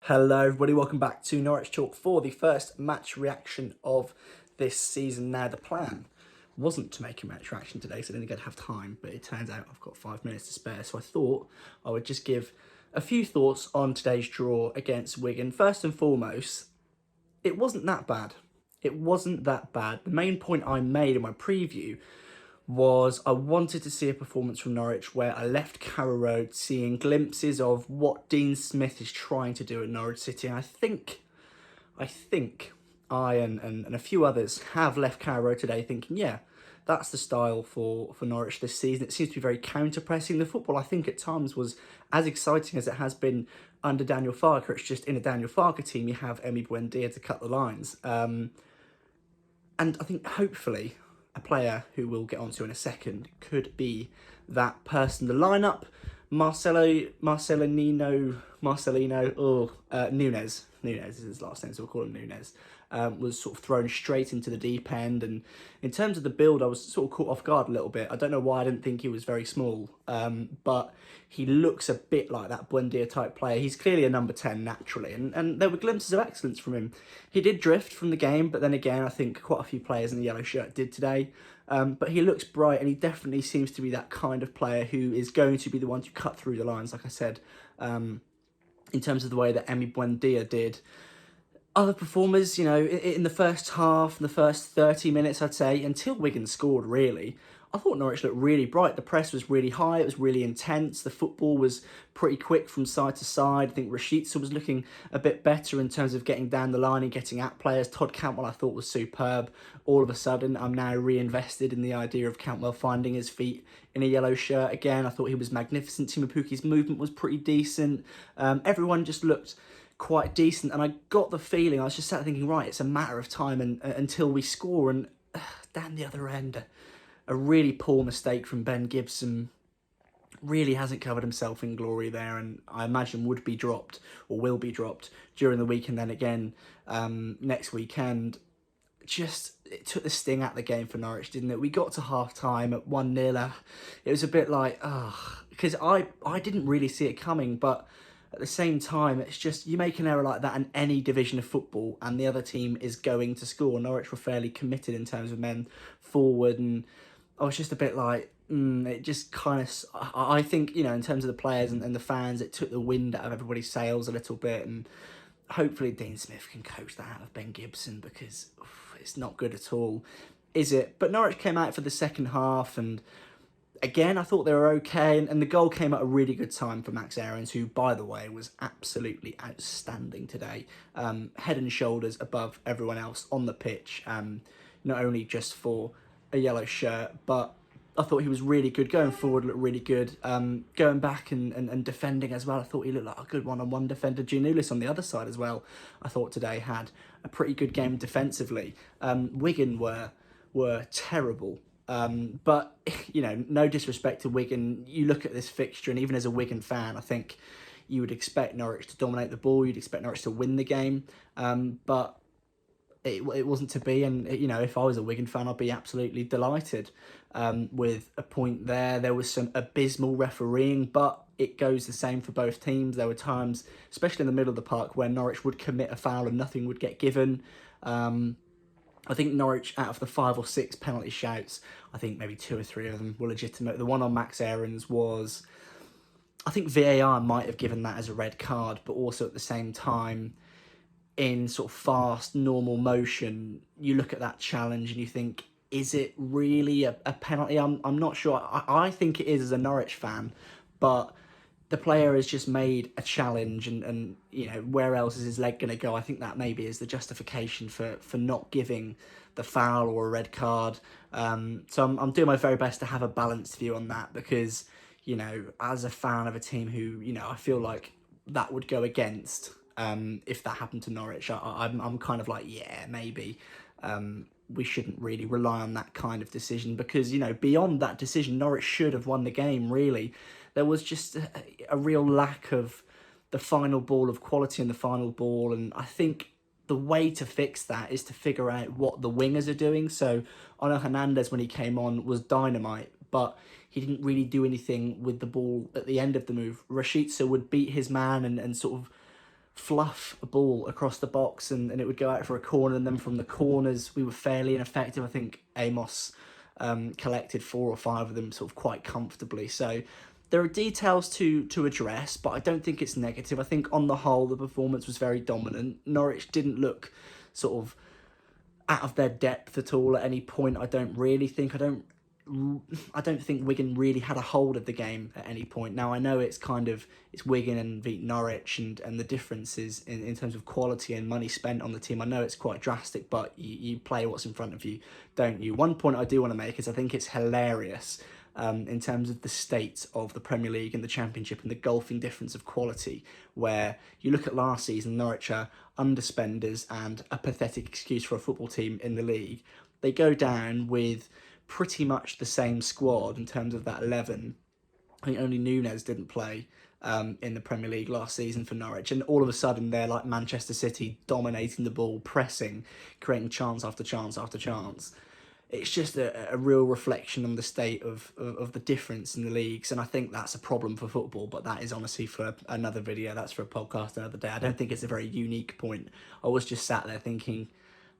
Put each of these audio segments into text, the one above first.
Hello everybody, welcome back to Norwich Talk for the first match reaction of this season. Now the plan wasn't to make a match reaction today, so I didn't get to have time, but it turns out I've got 5 minutes to spare, so I thought I would just give a few thoughts on today's draw against Wigan. First and foremost, it wasn't that bad. It wasn't that bad. The main point I made in my preview was I wanted to see a performance from Norwich where I left Carrow Road seeing glimpses of what Dean Smith is trying to do at Norwich City. And I and a few others have left Carrow Road today thinking, yeah, that's the style for Norwich this season. It seems to be very counter-pressing. The football, I think, at times was as exciting as it has been under Daniel Farke. It's just in a Daniel Farke team, you have Emi Buendia to cut the lines. And I think, hopefully, a player who we'll get onto in a second could be that person. The lineup: Nunes is his last name, so we'll call him Nunes. Was sort of thrown straight into the deep end, and in terms of the build, I was sort of caught off guard a little bit. I don't know why I didn't think he was very small, but he looks a bit like that Buendia type player. He's clearly a number 10 naturally, and there were glimpses of excellence from him. He did drift from the game, but then again, I think quite a few players in the yellow shirt did today. But he looks bright, and he definitely seems to be that kind of player who is going to be the one to cut through the lines, like I said, in terms of the way that Emi Buendia did. Other performers, in the first half, in the first 30 minutes, I'd say, until Wigan scored, really, I thought Norwich looked really bright. The press was really high. It was really intense. The football was pretty quick from side to side. I think Rashica was looking a bit better in terms of getting down the line and getting at players. Todd Cantwell, I thought, was superb. All of a sudden, I'm now reinvested in the idea of Cantwell finding his feet in a yellow shirt again. I thought he was magnificent. Timo Pukki's movement was pretty decent. Everyone just looked quite decent, and I got the feeling, I was just sat thinking, right, it's a matter of time until we score, and down the other end, a really poor mistake from Ben Gibson. Really hasn't covered himself in glory there, and I imagine would be dropped, or will be dropped, during the week, and then again next weekend. It took the sting out of the game for Norwich, didn't it? We got to half-time at 1-0. It was a bit like, because I didn't really see it coming, but at the same time, it's just, you make an error like that in any division of football and the other team is going to score. Norwich were fairly committed in terms of men forward, and I was just a bit like, it just kind of, I think, in terms of the players and the fans, it took the wind out of everybody's sails a little bit, and hopefully Dean Smith can coach that out of Ben Gibson, because it's not good at all, is it? But Norwich came out for the second half, and again, I thought they were okay, and the goal came at a really good time for Max Aarons, who, by the way, was absolutely outstanding today. Head and shoulders above everyone else on the pitch, not only just for a yellow shirt, but I thought he was really good. Going forward, looked really good. Going back and defending as well, I thought he looked like a good one-on-one defender. Giannoulis on the other side as well, I thought today had a pretty good game defensively. Wigan were terrible. But, no disrespect to Wigan. You look at this fixture, and even as a Wigan fan, I think you would expect Norwich to dominate the ball. You'd expect Norwich to win the game. But it wasn't to be. And, if I was a Wigan fan, I'd be absolutely delighted with a point there. There was some abysmal refereeing, but it goes the same for both teams. There were times, especially in the middle of the park, where Norwich would commit a foul and nothing would get given. I think Norwich, out of the 5 or 6 penalty shouts, I think maybe 2 or 3 of them were legitimate. The one on Max Aarons was, I think VAR might have given that as a red card, but also at the same time, in sort of fast, normal motion, you look at that challenge and you think, is it really a penalty? I'm not sure. I think it is as a Norwich fan, but the player has just made a challenge, and where else is his leg going to go? I think that maybe is the justification for not giving the foul or a red card. So I'm doing my very best to have a balanced view on that, because, as a fan of a team who, I feel like that would go against, if that happened to Norwich, I'm kind of like, yeah, maybe. We shouldn't really rely on that kind of decision, because, beyond that decision, Norwich should have won the game, really. There was just a real lack of the final ball, of quality in the final ball, and I think the way to fix that is to figure out what the wingers are doing. So Ono Hernandez, when he came on, was dynamite, but he didn't really do anything with the ball at the end of the move. Rashica would beat his man and sort of fluff a ball across the box and it would go out for a corner, and then from the corners we were fairly ineffective. I think Amos collected 4 or 5 of them sort of quite comfortably. So there are details to address, but I don't think it's negative. I think on the whole the performance was very dominant. Norwich didn't look sort of out of their depth at all at any point. I don't think Wigan really had a hold of the game at any point. Now I know it's Wigan and beat Norwich, and the differences in terms of quality and money spent on the team, I know it's quite drastic, but you play what's in front of you, don't you? One point I do want to make is I think it's hilarious in terms of the state of the Premier League and the Championship and the gulfing difference of quality, where you look at last season, Norwich are underspenders and a pathetic excuse for a football team in the league. They go down with pretty much the same squad in terms of that 11. I think only Nunes didn't play in the Premier League last season for Norwich, and all of a sudden they're like Manchester City, dominating the ball, pressing, creating chance after chance after chance. It's just a real reflection on the state of the difference in the leagues, and I think that's a problem for football, but that is honestly for another video. That's for a podcast another day. I don't think it's a very unique point. I was just sat there thinking,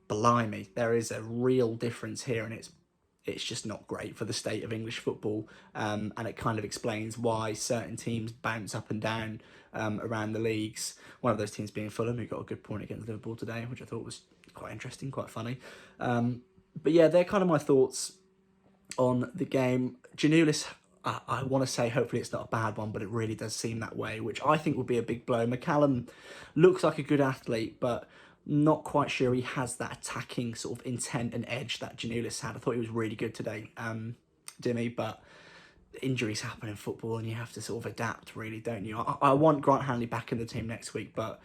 blimey, there is a real difference here, and it's just not great for the state of English football, and it kind of explains why certain teams bounce up and down around the leagues. One of those teams being Fulham, who got a good point against Liverpool today, which I thought was quite interesting, quite funny. But yeah, they're kind of my thoughts on the game. Giannoulis, I want to say hopefully it's not a bad one, but it really does seem that way, which I think would be a big blow. McCallum looks like a good athlete, but not quite sure he has that attacking sort of intent and edge that Giannoulis had. I thought he was really good today, Dimmy, but injuries happen in football and you have to sort of adapt, really, don't you? I want Grant Hanley back in the team next week, but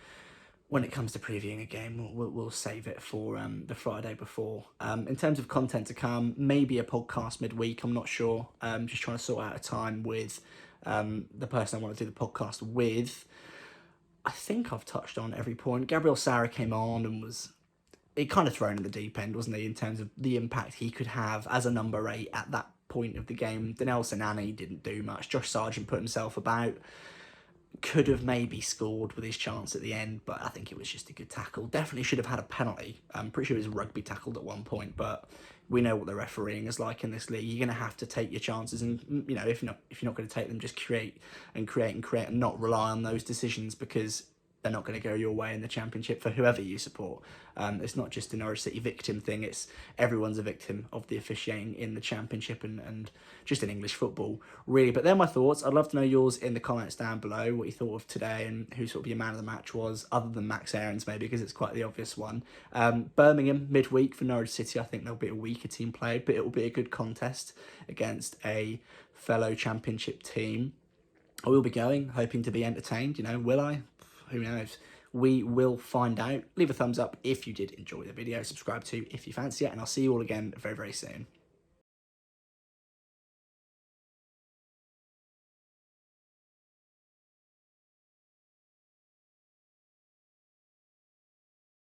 when it comes to previewing a game, we'll save it for the Friday before. In terms of content to come, maybe a podcast midweek, I'm not sure. Just trying to sort out a time with the person I want to do the podcast with. I think I've touched on every point. Gabriel Sara came on and was kind of thrown in the deep end, wasn't he, in terms of the impact he could have as a number 8 at that point of the game. Nelson Annie didn't do much. Josh Sargent put himself about. Could have maybe scored with his chance at the end, but I think it was just a good tackle. Definitely should have had a penalty. I'm pretty sure it was rugby tackled at one point, but we know what the refereeing is like in this league. You're going to have to take your chances, and if you're not going to take them, just create and not rely on those decisions, because they're not going to go your way in the Championship for whoever you support. It's not just a Norwich City victim thing, it's everyone's a victim of the officiating in the Championship and just in English football, really. But they're my thoughts. I'd love to know yours in the comments down below, what you thought of today and who sort of your man of the match was, other than Max Aarons maybe, because it's quite the obvious one. Birmingham, midweek for Norwich City. I think there'll be a weaker team played, but it will be a good contest against a fellow Championship team. I will be going, hoping to be entertained. Will I? Who knows? We will find out. Leave a thumbs up if you did enjoy the video. Subscribe to if you fancy it. And I'll see you all again very, very soon.